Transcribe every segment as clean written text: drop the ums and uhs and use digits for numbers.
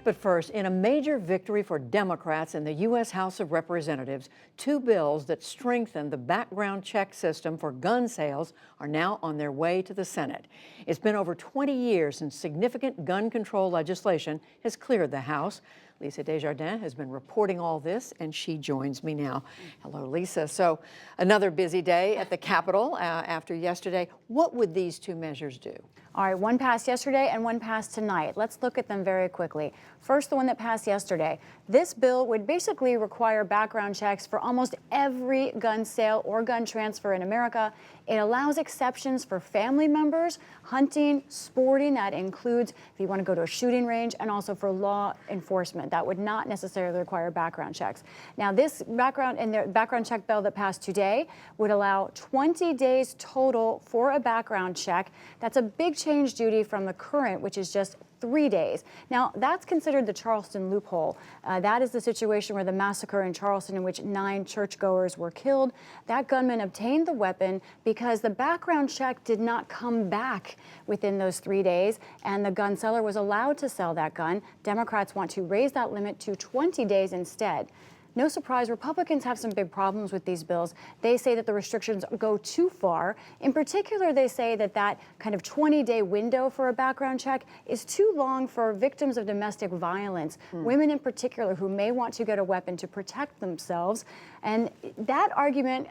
But first, in a major victory for Democrats in the U.S. House of Representatives, two bills that strengthen the background check system for gun sales are now on their way to the Senate. It's been over 20 years since significant gun control legislation has cleared the House. Lisa Desjardins has been reporting all this, and she joins me now. Hello, Lisa. So another busy day at the Capitol after yesterday. What would these two measures do? All right, one passed yesterday and one passed tonight. Let's look at them very quickly. First, the one that passed yesterday. This bill would basically require background checks for almost every gun sale or gun transfer in America. It allows exceptions for family members, hunting, sporting. That includes if you want to go to a shooting range, and also for law enforcement. That would not necessarily require background checks. Now, this background check bill that passed today would allow 20 days total for a background check. That's a big change, Judy, from the current, which is just 3 days. Now, that's considered the Charleston loophole. That is the situation where the massacre in Charleston, in which 9 churchgoers were killed. That gunman obtained the weapon because the background check did not come back within those 3 days, and the gun seller was allowed to sell that gun. Democrats want to raise that limit to 20 days instead. No surprise, Republicans have some big problems with these bills. They say that the restrictions go too far. In particular, they say that that kind of 20-day window for a background check is too long for victims of domestic violence, women in particular who may want to get a weapon to protect themselves. And that argument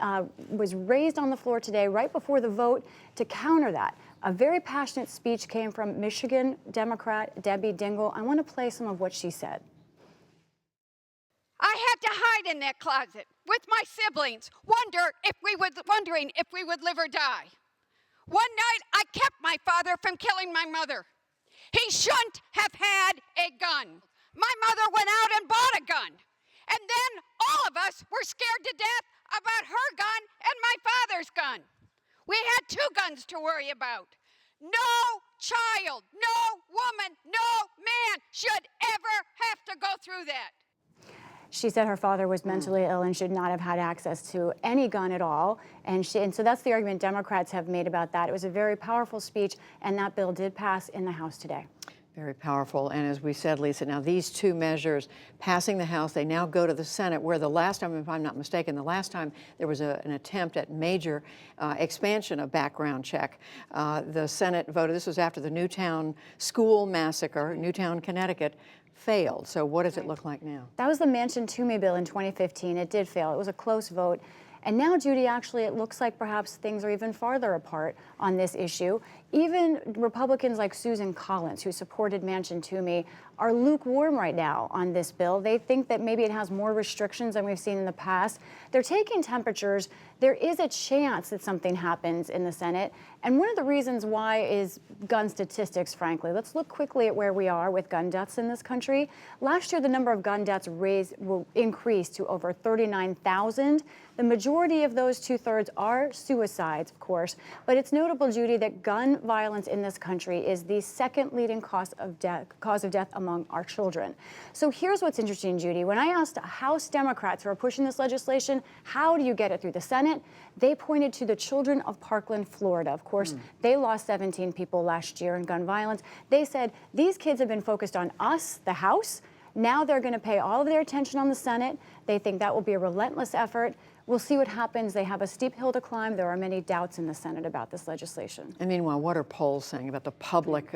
was raised on the floor today, right before the vote, to counter that. A very passionate speech came from Michigan Democrat Debbie Dingell. I want to play some of what she said. I had to hide in that closet with my siblings, wondering if we would live or die. One night, I kept my father from killing my mother. He shouldn't have had a gun. My mother went out and bought a gun. And then all of us were scared to death about her gun and my father's gun. We had 2 guns to worry about. No child, no woman, no man should ever have to go through that. She said her father was mentally ill and should not have had access to any gun at all. And so that's the argument Democrats have made about that. It was a very powerful speech, and that bill did pass in the House today. Very powerful. And as we said, Lisa, now these two measures passing the House, they now go to the Senate, where the last time, if I'm not mistaken, the last time there was an attempt at major expansion of background check. The Senate voted, this was after the Newtown school massacre, Newtown, Connecticut, failed. So what does it look like now? That was the Manchin-Toomey bill in 2015. It did fail. It was a close vote. And now, Judy, actually, it looks like perhaps things are even farther apart on this issue. Even Republicans like Susan Collins, who supported Manchin-Toomey, are lukewarm right now on this bill. They think that maybe it has more restrictions than we've seen in the past. They're taking temperatures. There is a chance that something happens in the Senate. And one of the reasons why is gun statistics, frankly. Let's look quickly at where we are with gun deaths in this country. Last year, the number of gun deaths increased to over 39,000. The majority of those, 2/3, are suicides, of course. But it's notable, Judy, that gun violence in this country is the second leading cause of death among our children. So here's what's interesting, Judy. When I asked House Democrats who are pushing this legislation, how do you get it through the Senate? They pointed to the children of Parkland, Florida. Of course, they lost 17 people last year in gun violence. They said these kids have been focused on us, the House. Now they're going to pay all of their attention on the Senate. They think that will be a relentless effort. We'll see what happens. They have a steep hill to climb. There are many doubts in the Senate about this legislation. And meanwhile, what are polls saying about the public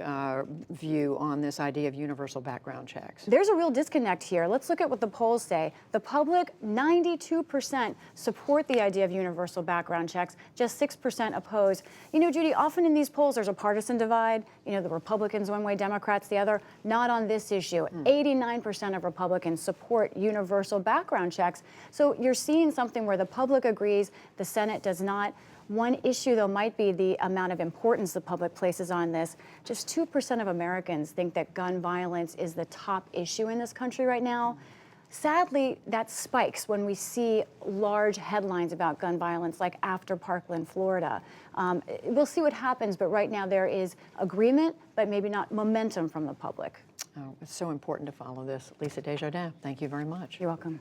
view on this idea of universal background checks? There's a real disconnect here. Let's look at what the polls say. The public, 92% support the idea of universal background checks. Just 6% oppose. You know, Judy, often in these polls, there's a partisan divide. You know, the Republicans one way, Democrats the other. Not on this issue. 89% of Republicans support universal background checks. So you're seeing something where the public agrees, the Senate does not. One issue, though, might be the amount of importance the public places on this. Just 2% of Americans think that gun violence is the top issue in this country right now. Sadly, that spikes when we see large headlines about gun violence, like after Parkland, Florida. We'll see what happens, but right now there is agreement, but maybe not momentum from the public. Oh, it's so important to follow this. Lisa Desjardins, thank you very much. You're welcome.